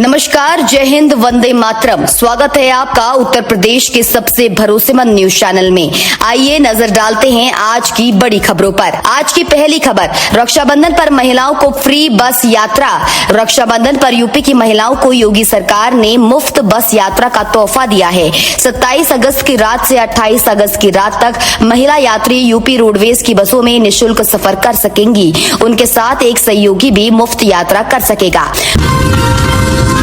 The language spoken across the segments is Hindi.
नमस्कार, जय हिंद, वंदे मातरम। स्वागत है आपका उत्तर प्रदेश के सबसे भरोसेमंद न्यूज चैनल में। आइए नजर डालते हैं आज की बड़ी खबरों पर। आज की पहली खबर, रक्षाबंधन पर महिलाओं को फ्री बस यात्रा। रक्षाबंधन पर यूपी की महिलाओं को योगी सरकार ने मुफ्त बस यात्रा का तोहफा दिया है। 27 अगस्त की रात से 28 अगस्त की रात तक महिला यात्री यूपी रोडवेज की बसों में निःशुल्क सफर कर सकेंगी। उनके साथ एक सहयोगी भी मुफ्त यात्रा कर सकेगा।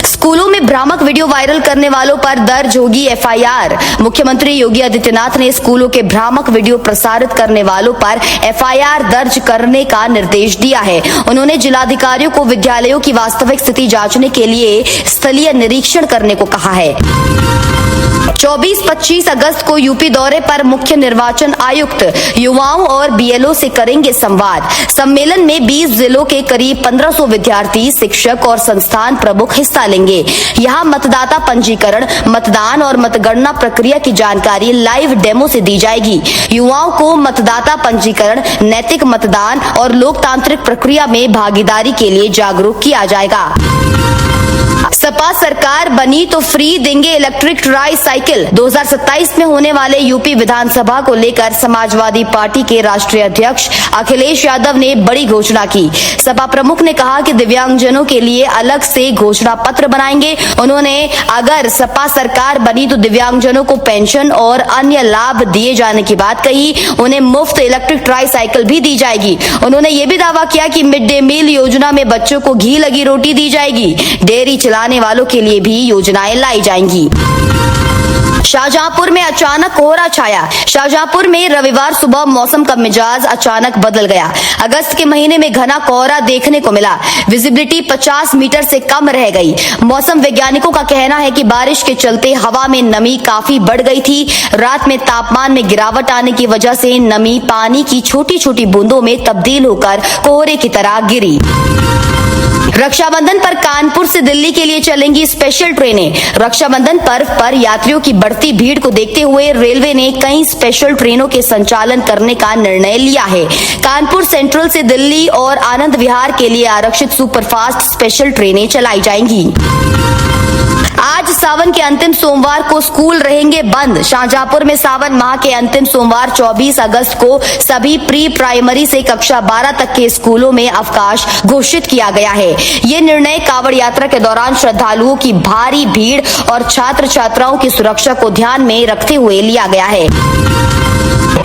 स्कूलों में भ्रामक वीडियो वायरल करने वालों पर दर्ज होगी एफआईआर। मुख्यमंत्री योगी आदित्यनाथ ने स्कूलों के भ्रामक वीडियो प्रसारित करने वालों पर एफआईआर दर्ज करने का निर्देश दिया है। उन्होंने जिलाधिकारियों को विद्यालयों की वास्तविक स्थिति जांचने के लिए स्थलीय निरीक्षण करने को कहा है। 24-25 अगस्त को यूपी दौरे पर मुख्य निर्वाचन आयुक्त युवाओं और बीएलओ से करेंगे संवाद। सम्मेलन में 20 जिलों के करीब 1500 विद्यार्थी, शिक्षक और संस्थान प्रमुख हिस्सा लेंगे। यहां मतदाता पंजीकरण, मतदान और मतगणना प्रक्रिया की जानकारी लाइव डेमो से दी जाएगी। युवाओं को मतदाता पंजीकरण, नैतिक मतदान और लोकतांत्रिक प्रक्रिया में भागीदारी के लिए जागरूक किया जाएगा। सपा सरकार बनी तो फ्री देंगे इलेक्ट्रिक ट्राई साइकिल। 2027 में होने वाले यूपी विधानसभा को लेकर समाजवादी पार्टी के राष्ट्रीय अध्यक्ष अखिलेश यादव ने बड़ी घोषणा की। सपा प्रमुख ने कहा कि दिव्यांगजनों के लिए अलग से घोषणा पत्र बनाएंगे। उन्होंने अगर सपा सरकार बनी तो दिव्यांगजनों को पेंशन और अन्य लाभ दिए जाने की बात कही। उन्हें मुफ्त इलेक्ट्रिक ट्राई साइकिल भी दी जाएगी। उन्होंने ये भी दावा किया कि मिड डे मील योजना में बच्चों को घी लगी रोटी दी जाएगी। डेयरी चलाने वालों के लिए भी योजनाएं लाई जाएंगी। शाहजहांपुर में अचानक कोहरा छाया। शाहजहांपुर में रविवार सुबह मौसम का मिजाज अचानक बदल गया। अगस्त के महीने में घना कोहरा देखने को मिला। विजिबिलिटी 50 मीटर से कम रह गई। मौसम वैज्ञानिकों का कहना है कि बारिश के चलते हवा में नमी काफी बढ़ गई थी। रात में तापमान में गिरावट आने की वजह से नमी पानी की छोटी छोटी बूंदों में तब्दील होकर कोहरे की तरह गिरी। रक्षाबंधन पर कानपुर से दिल्ली के लिए चलेंगी स्पेशल ट्रेनें। रक्षाबंधन पर्व पर यात्रियों की बढ़ती भीड़ को देखते हुए रेलवे ने कई स्पेशल ट्रेनों के संचालन करने का निर्णय लिया है। कानपुर सेंट्रल से दिल्ली और आनंद विहार के लिए आरक्षित सुपरफास्ट स्पेशल ट्रेनें चलाई जाएंगी। आज सावन के अंतिम सोमवार को स्कूल रहेंगे बंद। शाहजहांपुर में सावन माह के अंतिम सोमवार 24 अगस्त को सभी प्री प्राइमरी से कक्षा 12 तक के स्कूलों में अवकाश घोषित किया गया है। ये निर्णय कांवड़ यात्रा के दौरान श्रद्धालुओं की भारी भीड़ और छात्र छात्राओं की सुरक्षा को ध्यान में रखते हुए लिया गया है।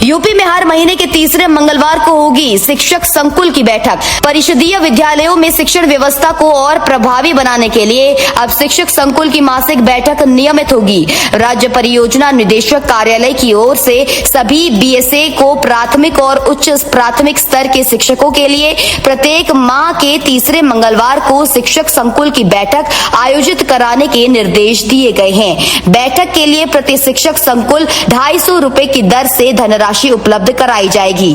यूपी में हर महीने के तीसरे मंगलवार को होगी शिक्षक संकुल की बैठक। परिषदीय विद्यालयों में शिक्षण व्यवस्था को और प्रभावी बनाने के लिए अब शिक्षक संकुल की मासिक बैठक नियमित होगी। राज्य परियोजना निदेशक कार्यालय की ओर से सभी बीएसए को प्राथमिक और उच्च प्राथमिक स्तर के शिक्षकों के लिए प्रत्येक माह के तीसरे मंगलवार को शिक्षक संकुल की बैठक आयोजित कराने के निर्देश दिए गए हैं। बैठक के लिए प्रति शिक्षक संकुल 250 रुपए की दर से धनराशि उपलब्ध कराई जाएगी।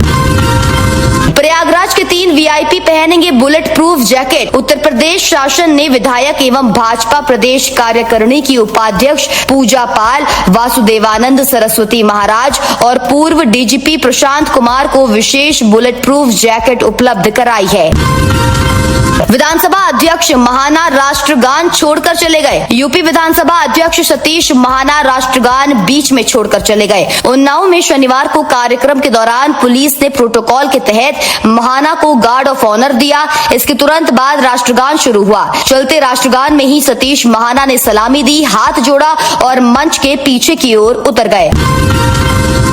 प्रयागराज के 3 वीआईपी पहनेंगे bullet proof jacket. Uttar Pradesh शासन ने विधायक एवं भाजपा प्रदेश कार्यकारिणी की उपाध्यक्ष पूजा पाल, वासुदेवानंद सरस्वती महाराज और पूर्व डीजीपी प्रशांत कुमार को विशेष बुलेट प्रूफ जैकेट उपलब्ध कराई है। विधानसभा अध्यक्ष महाना राष्ट्रगान छोड़कर चले गए। यूपी विधानसभा अध्यक्ष सतीश महाना राष्ट्रगान बीच में छोड़कर चले गए। उन्नाव में शनिवार को कार्यक्रम के दौरान पुलिस ने प्रोटोकॉल के तहत महाना को गार्ड ऑफ ऑनर दिया। इसके तुरंत बाद राष्ट्रगान शुरू हुआ। चलते राष्ट्रगान में ही सतीश महाना ने सलामी दी, हाथ जोड़ा और मंच के पीछे की ओर उतर गए।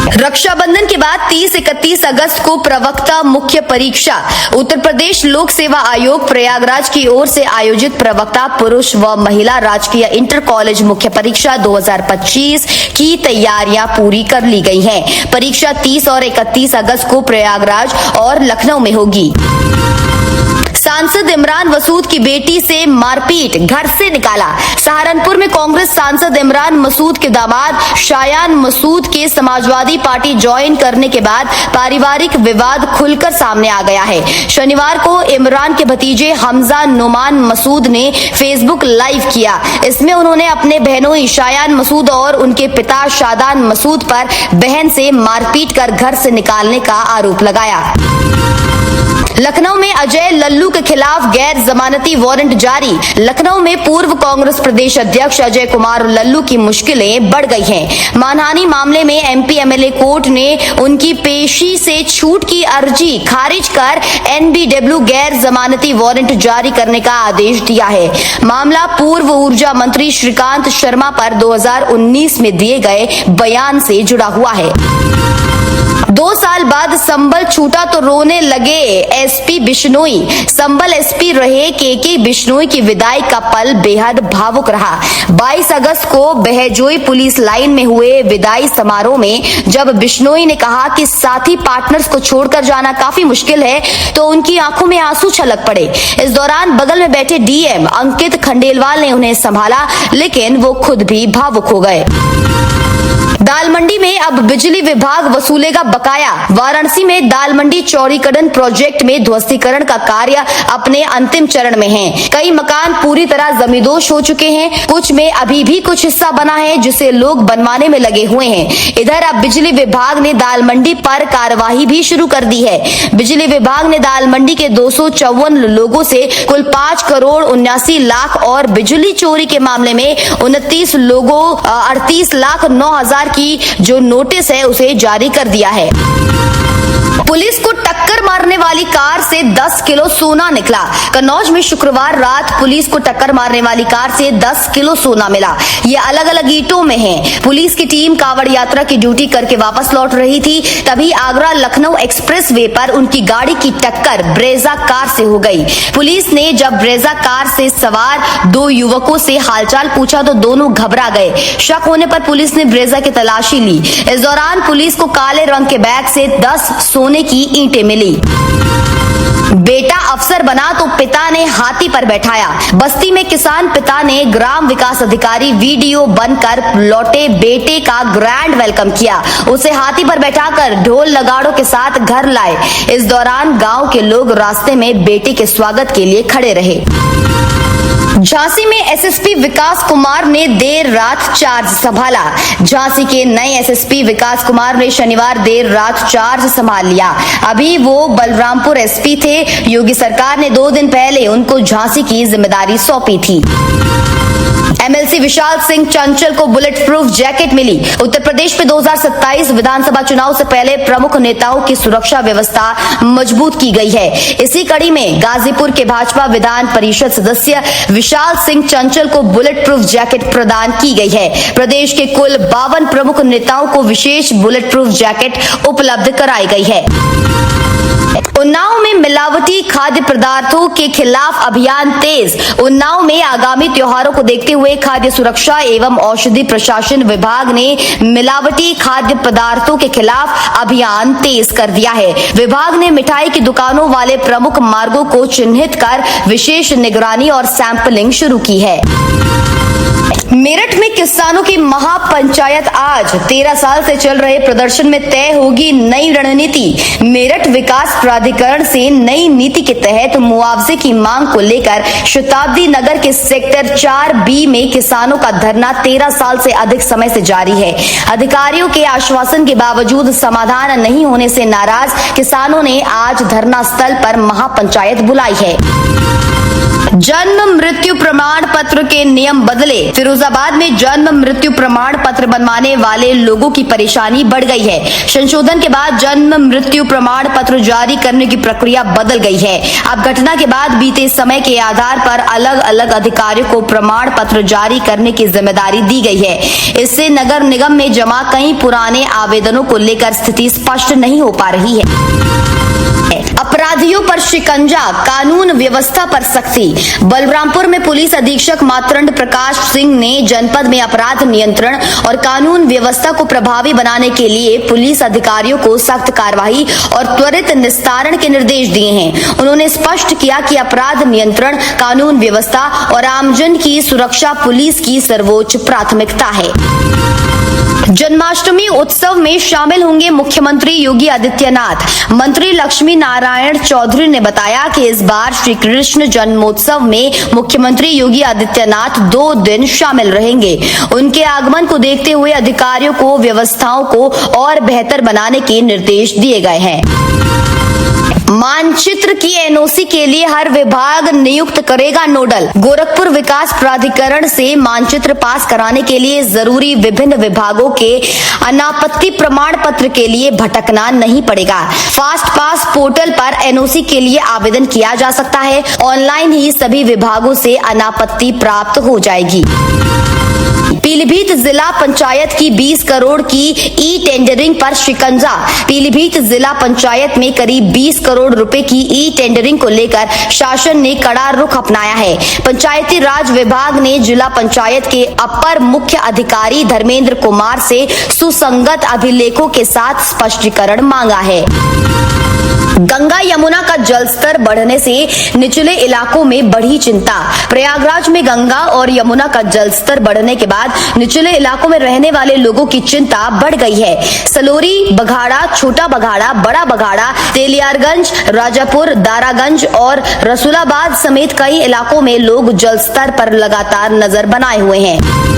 रक्षाबंधन के बाद 30-31 अगस्त को प्रवक्ता मुख्य परीक्षा। उत्तर प्रदेश लोक सेवा आयोग प्रयागराज की ओर से आयोजित प्रवक्ता पुरुष व महिला राजकीय इंटर कॉलेज मुख्य परीक्षा 2025 की तैयारियां पूरी कर ली गई हैं। परीक्षा 30 और 31 अगस्त को प्रयागराज और लखनऊ में होगी। सांसद इमरान मसूद की बेटी से मारपीट, घर से निकाला। सहारनपुर में कांग्रेस सांसद इमरान मसूद के दामाद शायान मसूद के समाजवादी पार्टी ज्वाइन करने के बाद पारिवारिक विवाद खुलकर सामने आ गया है। शनिवार को इमरान के भतीजे हमजा नुमान मसूद ने फेसबुक लाइव किया। इसमें उन्होंने अपने बहनों शायान मसूद और उनके पिता शादान मसूद पर बहन से मारपीट कर घर से निकालने का आरोप लगाया। लखनऊ में अजय लल्लू के खिलाफ गैर जमानती वारंट जारी। लखनऊ में पूर्व कांग्रेस प्रदेश अध्यक्ष अजय कुमार लल्लू की मुश्किलें बढ़ गई हैं। मानहानि मामले में एमपी एमएलए कोर्ट ने उनकी पेशी से छूट की अर्जी खारिज कर एनबीडब्ल्यू गैर जमानती वारंट जारी करने का आदेश दिया है। मामला पूर्व ऊर्जा मंत्री श्रीकांत शर्मा पर 2019 में दिए गए बयान से जुड़ा हुआ है। 2 साल बाद संबल छूटा तो रोने लगे एसपी बिश्नोई। संबल एसपी रहे के बिश्नोई की विदाई का पल बेहद भावुक रहा। 22 अगस्त को बहजोई पुलिस लाइन में हुए विदाई समारोह में जब बिश्नोई ने कहा कि साथी पार्टनर्स को छोड़कर जाना काफी मुश्किल है, तो उनकी आंखों में आंसू छलक पड़े। इस दौरान बगल में बैठे डीएम अंकित खंडेलवाल ने उन्हें संभाला, लेकिन वो खुद भी भावुक हो गए। दाल मंडी में अब बिजली विभाग वसूलेगा बकाया। वाराणसी में दाल मंडी चौड़ीकरण प्रोजेक्ट में ध्वस्तीकरण का कार्य अपने अंतिम चरण में है। कई मकान पूरी तरह जमींदोज हो चुके हैं, कुछ में अभी भी कुछ हिस्सा बना है जिसे लोग बनवाने में लगे हुए हैं। इधर अब बिजली विभाग ने दाल मंडी पर कार्यवाही भी शुरू कर दी है। बिजली विभाग ने दाल मंडी के 254 लोगों से कुल 5 करोड़ 79 लाख और बिजली चोरी के मामले में 29 लोगों 38 लाख 9 हजार की जो नोटिस है उसे जारी कर दिया है। पुलिस को टक्कर मारने वाली कार से 10 किलो सोना निकला। कन्नौज में शुक्रवार रात पुलिस को टक्कर मारने वाली कार से 10 किलो सोना मिला। ये अलग अलग ईंटों में है। पुलिस की टीम कांवड़ यात्रा की ड्यूटी करके वापस लौट रही थी, तभी आगरा लखनऊ एक्सप्रेस वे पर उनकी गाड़ी की टक्कर ब्रेजा कार से हो गई। पुलिस ने जब ब्रेजा कार से सवार 2 युवकों से हालचाल पूछा तो दोनों घबरा गए। शक होने पर पुलिस ने ब्रेजा की तलाशी ली। इस दौरान पुलिस को काले रंग के बैग से 10 सोने की ईंटें मिली। बेटा अफसर बना तो पिता ने हाथी पर बैठाया। बस्ती में किसान पिता ने ग्राम विकास अधिकारी वीडियो बनकर लौटे बेटे का ग्रैंड वेलकम किया। उसे हाथी पर बैठाकर ढोल नगाड़ों के साथ घर लाए। इस दौरान गांव के लोग रास्ते में बेटे के स्वागत के लिए खड़े रहे। झांसी में एसएसपी विकास कुमार ने देर रात चार्ज संभाला। झांसी के नए एसएसपी विकास कुमार ने शनिवार देर रात चार्ज संभाल लिया। अभी वो बलरामपुर एसपी थे। योगी सरकार ने 2 दिन पहले उनको झांसी की जिम्मेदारी सौंपी थी। एमएलसी विशाल सिंह चंचल को बुलेट प्रूफ जैकेट मिली। उत्तर प्रदेश में 2027 विधानसभा चुनाव से पहले प्रमुख नेताओं की सुरक्षा व्यवस्था मजबूत की गई है। इसी कड़ी में गाजीपुर के भाजपा विधान परिषद सदस्य विशाल सिंह चंचल को बुलेट प्रूफ जैकेट प्रदान की गई है। प्रदेश के कुल 52 प्रमुख नेताओं को विशेष बुलेट प्रूफ जैकेट उपलब्ध कराई गई है। उन्नाव में मिलावटी खाद्य पदार्थों के खिलाफ अभियान तेज। उन्नाव में आगामी त्योहारों को देखते हुए खाद्य सुरक्षा एवं औषधि प्रशासन विभाग ने मिलावटी खाद्य पदार्थों के खिलाफ अभियान तेज कर दिया है। विभाग ने मिठाई की दुकानों वाले प्रमुख मार्गों को चिन्हित कर विशेष निगरानी और सैंपलिंग शुरू की है। मेरठ में किसानों की महापंचायत आज 13 साल से चल रहे प्रदर्शन में तय होगी नई रणनीति। मेरठ विकास प्राधिकरण से नई नीति के तहत मुआवजे की मांग को लेकर शताब्दी नगर के सेक्टर 4B में किसानों का धरना 13 साल से अधिक समय से जारी है। अधिकारियों के आश्वासन के बावजूद समाधान नहीं होने से नाराज किसानों ने आज धरना स्थल पर महापंचायत बुलाई है। जन्म मृत्यु प्रमाण पत्र के नियम बदले। फिरोजाबाद में जन्म मृत्यु प्रमाण पत्र बनवाने वाले लोगों की परेशानी बढ़ गई है। संशोधन के बाद जन्म मृत्यु प्रमाण पत्र जारी करने की प्रक्रिया बदल गई है। अब घटना के बाद बीते समय के आधार पर अलग अलग अधिकारियों को प्रमाण पत्र जारी करने की जिम्मेदारी दी गई है। इससे नगर निगम में जमा कई पुराने आवेदनों को लेकर स्थिति स्पष्ट नहीं हो पा रही है। अपराधियों पर शिकंजा, कानून व्यवस्था पर सख्ती। बलरामपुर में पुलिस अधीक्षक मातरंड प्रकाश सिंह ने जनपद में अपराध नियंत्रण और कानून व्यवस्था को प्रभावी बनाने के लिए पुलिस अधिकारियों को सख्त कार्रवाई और त्वरित निस्तारण के निर्देश दिए हैं। उन्होंने स्पष्ट किया कि अपराध नियंत्रण, कानून व्यवस्था और आमजन की सुरक्षा पुलिस की सर्वोच्च प्राथमिकता है। जन्माष्टमी उत्सव में शामिल होंगे मुख्यमंत्री योगी आदित्यनाथ। मंत्री लक्ष्मी नारायण चौधरी ने बताया कि इस बार श्री कृष्ण जन्मोत्सव में मुख्यमंत्री योगी आदित्यनाथ 2 दिन शामिल रहेंगे। उनके आगमन को देखते हुए अधिकारियों को व्यवस्थाओं को और बेहतर बनाने के निर्देश दिए गए हैं। मानचित्र की एनओसी के लिए हर विभाग नियुक्त करेगा नोडल। गोरखपुर विकास प्राधिकरण से मानचित्र पास कराने के लिए जरूरी विभिन्न विभागों के अनापत्ति प्रमाण पत्र के लिए भटकना नहीं पड़ेगा। फास्ट पास पोर्टल पर एनओसी के लिए आवेदन किया जा सकता है। ऑनलाइन ही सभी विभागों से अनापत्ति प्राप्त हो जाएगी। पीलीभीत जिला पंचायत की 20 करोड़ की ई टेंडरिंग पर शिकंजा। पीलीभीत जिला पंचायत में करीब 20 करोड़ रुपए की ई टेंडरिंग को लेकर शासन ने कड़ा रुख अपनाया है। पंचायती राज विभाग ने जिला पंचायत के अपर मुख्य अधिकारी धर्मेंद्र कुमार से सुसंगत अभिलेखों के साथ स्पष्टीकरण मांगा है। गंगा यमुना का जलस्तर बढ़ने से निचले इलाकों में बढ़ी चिंता। प्रयागराज में गंगा और यमुना का जलस्तर बढ़ने के बाद निचले इलाकों में रहने वाले लोगों की चिंता बढ़ गई है। सलोरी, बघाड़ा, छोटा बघाड़ा, बड़ा बघाड़ा, तेलियारगंज, राजापुर, दारागंज और रसूलाबाद समेत कई इलाकों में लोग जलस्तर पर लगातार नजर बनाए हुए हैं।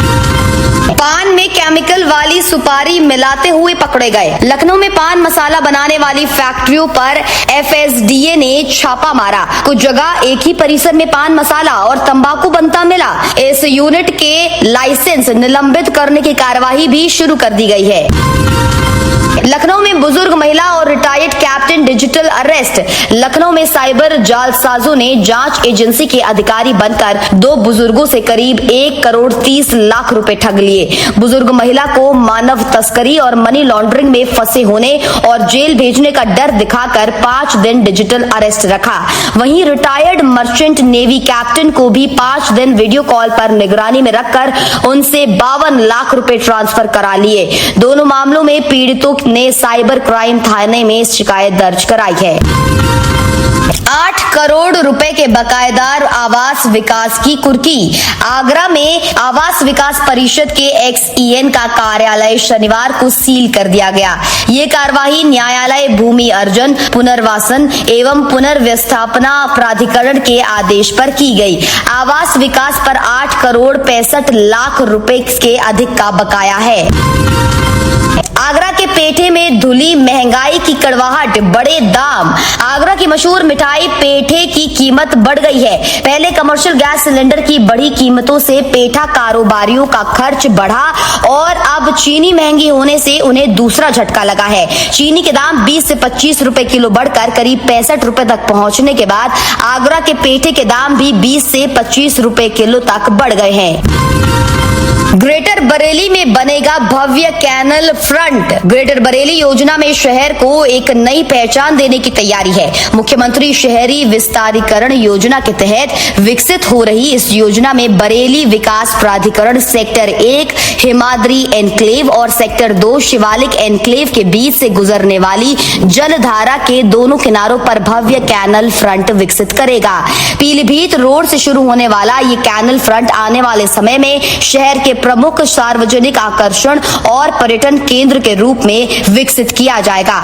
पान में केमिकल वाली सुपारी मिलाते हुए पकड़े गए। लखनऊ में पान मसाला बनाने वाली फैक्ट्रियों पर एफएसडीए ने छापा मारा। कुछ जगह एक ही परिसर में पान मसाला और तंबाकू बनता मिला। इस यूनिट के लाइसेंस निलंबित करने की कार्यवाही भी शुरू कर दी गई है। लखनऊ में बुजुर्ग महिला और retired captain digital arrest. Lucknow में साइबर जालसाजों ने जांच एजेंसी के अधिकारी बनकर 2 बुजुर्गों से करीब 1 करोड़ 30 लाख रुपए ठग लिए। बुजुर्ग महिला को मानव तस्करी और मनी लॉन्ड्रिंग में फंसे होने और जेल भेजने का डर दिखाकर 5 दिन डिजिटल अरेस्ट रखा। वहीं रिटायर्ड मर्चेंट नेवी कैप्टन को भी 5 दिन वीडियो कॉल पर निगरानी में रखकर उनसे 52 लाख रुपए ट्रांसफर करा लिए। दोनों मामलों में पीड़ितों ने साइबर क्राइम थाने में शिकायत दर्ज कराई है। 8 करोड़ रुपए के बकायेदार आवास विकास की कुर्की। आगरा में आवास विकास परिषद के एक्सईएन का कार्यालय शनिवार को सील कर दिया गया। ये कार्यवाही न्यायालय भूमि अर्जन, पुनर्वासन एवं पुनर्व्यवस्थापना प्राधिकरण के आदेश पर की गई। आवास विकास पर 8 करोड़ 65 लाख रुपए के अधिक का बकाया है। आगरा के पेठे में धुली महंगाई की कड़वाहट, बड़े दाम। आगरा की मशहूर मिठाई पेठे की कीमत बढ़ गई है। पहले कमर्शियल गैस सिलेंडर की बढ़ी कीमतों से पेठा कारोबारियों का खर्च बढ़ा और अब चीनी महंगी होने से उन्हें दूसरा झटका लगा है। चीनी के दाम 20 से 25 रुपए किलो बढ़कर करीब 65 रुपए तक पहुंचने के बाद आगरा के पेठे के दाम भी 20 से 25 रुपए किलो तक बढ़ गए हैं। ग्रेटर बरेली में बनेगा भव्य कैनल फ्रंट। ग्रेटर बरेली योजना में शहर को एक नई पहचान देने की तैयारी है। मुख्यमंत्री शहरी विस्तारीकरण योजना के तहत विकसित हो रही इस योजना में बरेली विकास प्राधिकरण सेक्टर 1 हिमाद्री एनक्लेव और सेक्टर 2 शिवालिक एनक्लेव के बीच से गुजरने वाली जलधारा के दोनों किनारों पर भव्य कैनल फ्रंट विकसित करेगा। पीलीभीत रोड से शुरू होने वाला ये कैनल फ्रंट आने वाले समय में शहर के प्रमुख सार्वजनिक आकर्षण और पर्यटन केंद्र के रूप में विकसित किया जाएगा।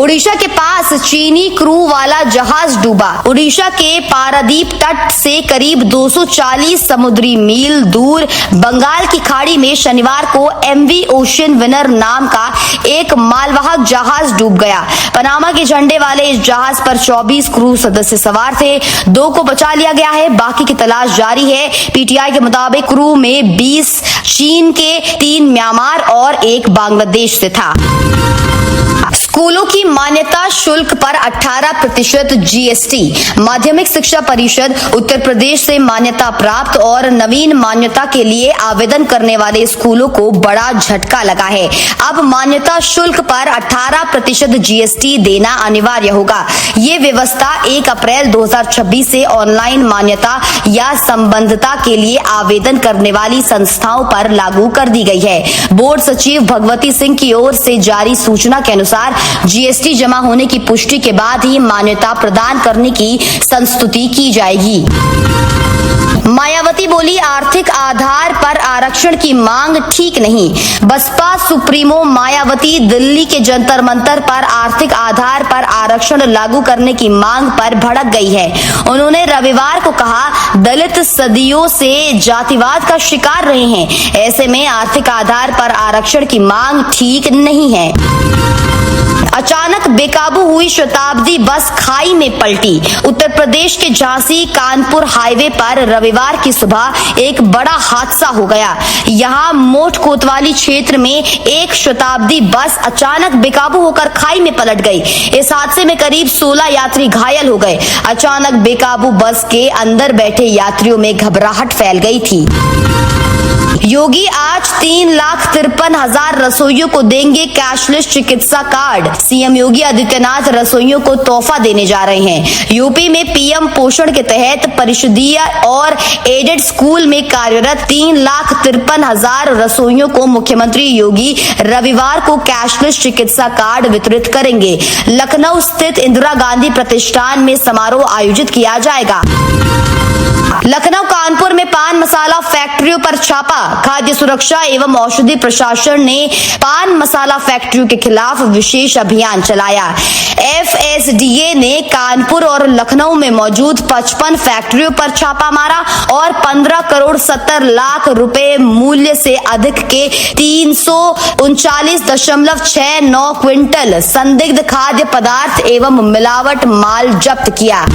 ओडिशा के पास चीनी क्रू वाला जहाज डूबा। ओडिशा के पारादीप तट से करीब 240 समुद्री मील दूर बंगाल की खाड़ी में शनिवार को एमवी ओशियन विनर नाम का एक मालवाहक जहाज डूब गया। पनामा के झंडे वाले इस जहाज पर 24 क्रू सदस्य सवार थे। 2 को बचा लिया गया है, बाकी की तलाश जारी है। पीटीआई के मुताबिक क्रू में 20 चीन के, 3 म्यांमार और 1 बांग्लादेश से था। स्कूलों की मान्यता शुल्क पर 18% जीएसटी। माध्यमिक शिक्षा परिषद उत्तर प्रदेश से मान्यता प्राप्त और नवीन मान्यता के लिए आवेदन करने वाले स्कूलों को बड़ा झटका लगा है। अब मान्यता शुल्क पर 18% जीएसटी देना अनिवार्य होगा। ये व्यवस्था 1 अप्रैल 2026 से ऑनलाइन मान्यता या संबद्धता के लिए आवेदन करने वाली संस्थाओं पर लागू कर दी गई है। बोर्ड सचिव भगवती सिंह की ओर से जारी सूचना के अनुसार जीएसटी जमा होने की पुष्टि के बाद ही मान्यता प्रदान करने की संस्तुति की जाएगी। मायावती बोली, आर्थिक आधार पर आरक्षण की मांग ठीक नहीं। बसपा सुप्रीमो मायावती दिल्ली के जंतर मंतर पर आर्थिक आधार पर आरक्षण लागू करने की मांग पर भड़क गई है। उन्होंने रविवार को कहा, दलित सदियों से जातिवाद का शिकार रहे हैं, ऐसे में आर्थिक आधार पर आरक्षण की मांग ठीक नहीं है। अचानक बेकाबू हुई शताब्दी बस खाई में पलटी। उत्तर प्रदेश के झांसी कानपुर हाईवे पर रविवार की सुबह एक बड़ा हादसा हो गया। यहां मोट कोतवाली क्षेत्र में एक शताब्दी बस अचानक बेकाबू होकर खाई में पलट गई। इस हादसे में करीब 16 यात्री घायल हो गए। अचानक बेकाबू बस के अंदर बैठे यात्रियों में घबराहट फैल गई थी। योगी आज 3,53,000 रसोइयों को देंगे कैशलेस चिकित्सा कार्ड। सीएम योगी आदित्यनाथ रसोइयों को तोहफा देने जा रहे हैं। यूपी में पीएम पोषण के तहत परिषदीय और एडेड स्कूल में कार्यरत 3,53,000 रसोइयों को मुख्यमंत्री योगी रविवार को कैशलेस चिकित्सा कार्ड वितरित करेंगे। लखनऊ स्थित इंदिरा गांधी प्रतिष्ठान में समारोह आयोजित किया जाएगा। लखनऊ कानपुर में पान मसाला फैक्ट्रियों पर छापा। खाद्य सुरक्षा एवं औषधि प्रशासन ने पान मसाला फैक्ट्रियों के खिलाफ विशेष अभियान चलाया। एफएसडीए ने कानपुर और लखनऊ में मौजूद 55 फैक्ट्रियों पर छापा मारा और 15 करोड़ 70 लाख रुपए मूल्य से अधिक के 339.69 क्विंटल संदिग्ध खाद्य पदार्थ एवं मिलावट माल जब्त किया।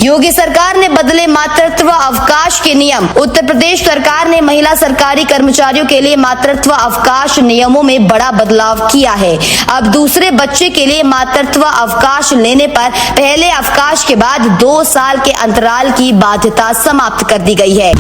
योगी सरकार ने बदले मातृत्व अवकाश के नियम। उत्तर प्रदेश सरकार ने महिला सरकारी कर्मचारियों के लिए मातृत्व अवकाश नियमों में बड़ा बदलाव किया है। अब दूसरे बच्चे के लिए मातृत्व अवकाश लेने पर पहले अवकाश के बाद 2 साल के अंतराल की बाध्यता समाप्त कर दी गई है।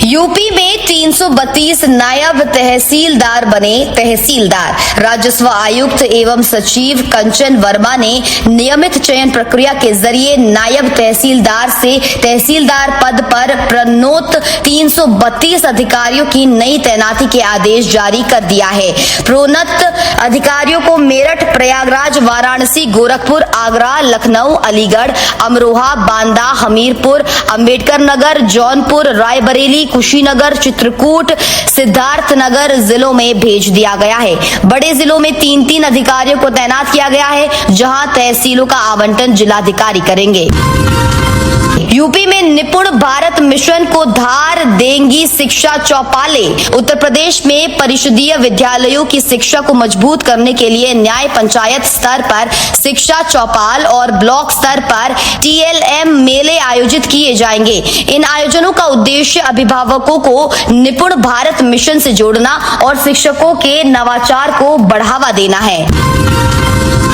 यूपी में 332 नायब तहसीलदार बने तहसीलदार। राजस्व आयुक्त एवं सचिव कंचन वर्मा ने नियमित चयन प्रक्रिया के जरिए नायब तहसीलदार से तहसीलदार पद पर प्रोन्नत 332 अधिकारियों की नई तैनाती के आदेश जारी कर दिया है। प्रोन्नत अधिकारियों को मेरठ, प्रयागराज, वाराणसी, गोरखपुर, आगरा, लखनऊ, अलीगढ़, अमरोहा, बांदा, हमीरपुर, अंबेडकर नगर, जौनपुर, रायबरेली, कुशीनगर, चित्रकूट, सिद्धार्थनगर जिलों में भेज दिया गया है। बड़े जिलों में 3-3 अधिकारियों को तैनात किया गया है, जहां तहसीलों का आवंटन जिलाधिकारी करेंगे। यूपी में निपुण भारत मिशन को धार देंगी शिक्षा चौपालें। उत्तर प्रदेश में परिषदीय विद्यालयों की शिक्षा को मजबूत करने के लिए न्याय पंचायत स्तर पर शिक्षा चौपाल और ब्लॉक स्तर पर TLM मेले आयोजित किए जाएंगे। इन आयोजनों का उद्देश्य अभिभावकों को निपुण भारत मिशन से जोड़ना और शिक्षकों के नवाचार को बढ़ावा देना है।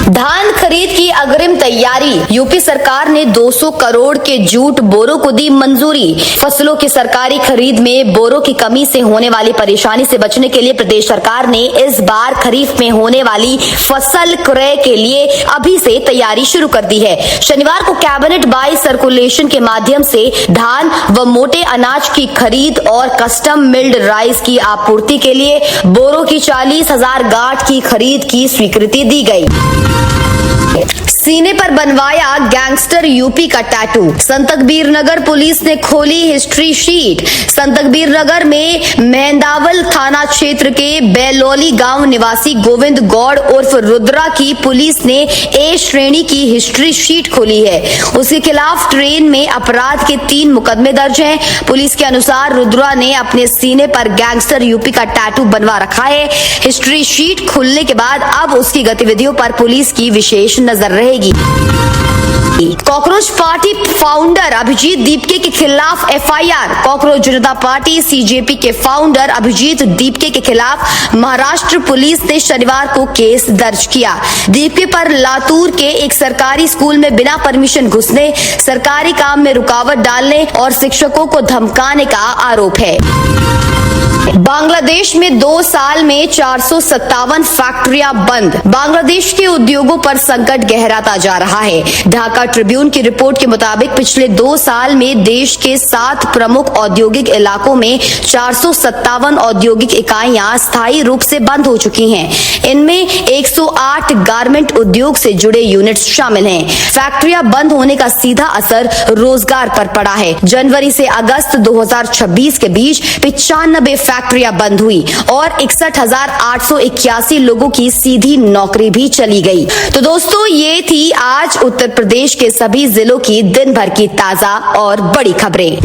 धान खरीद की अग्रिम तैयारी। यूपी सरकार ने 200 करोड़ के जूट बोरों को दी मंजूरी। फसलों की सरकारी खरीद में बोरों की कमी से होने वाली परेशानी से बचने के लिए प्रदेश सरकार ने इस बार खरीफ में होने वाली फसल क्रय के लिए अभी से तैयारी शुरू कर दी है। शनिवार को कैबिनेट बाई सर्कुलेशन के माध्यम से धान व मोटे अनाज की खरीद और कस्टम मिल्ड राइस की आपूर्ति के लिए बोरों की 40,000 गांठ की खरीद की स्वीकृति दी गई। सीने पर बनवाया गैंगस्टर यूपी का टैटू। संतकबीर नगर पुलिस ने खोली हिस्ट्री शीट। संतकबीर नगर में मेहंदावल थाना क्षेत्र के बेलौली गांव निवासी गोविंद गौड़ उर्फ रुद्रा की पुलिस ने ए श्रेणी की हिस्ट्री शीट खोली है। उसके खिलाफ ट्रेन में अपराध के 3 मुकदमे दर्ज हैं। पुलिस के अनुसार रुद्रा ने अपने सीने पर गैंगस्टर यूपी का टैटू बनवा रखा है। हिस्ट्री शीट खुलने के बाद अब उसकी गतिविधियों पर पुलिस की विशेष नजर रहेगी। Cockroach party founder Abhijeet Dipke के खिलाफ FIR। Cockroach Janata party CJP के फाउंडर अभिजीत दीपके के खिलाफ महाराष्ट्र पुलिस ने शनिवार को केस दर्ज किया। दीपके पर लातूर के एक सरकारी स्कूल में बिना परमिशन घुसने, सरकारी काम में रुकावट डालने और शिक्षकों को धमकाने का आरोप है। बांग्लादेश में 2 साल में 457 फैक्ट्रियां बंद। बांग्लादेश के उद्योगों पर संकट गहराता जा रहा है। ढाका ट्रिब्यून की रिपोर्ट के मुताबिक पिछले 2 साल में देश के 7 प्रमुख औद्योगिक इलाकों में 457 औद्योगिक इकाइयां स्थायी रूप से बंद हो चुकी हैं। इनमें 108 गारमेंट उद्योग से जुड़े यूनिट्स शामिल हैं। फैक्ट्रियां बंद होने का सीधा असर रोजगार पर पड़ा है। जनवरी से अगस्त 2026 के बीच 95 फैक्ट्रियां बंद हुई और 61,881 लोगों की सीधी नौकरी भी चली गई। तो दोस्तों, ये थी आज उत्तर प्रदेश के सभी जिलों की दिन भर की ताजा और बड़ी खबरें।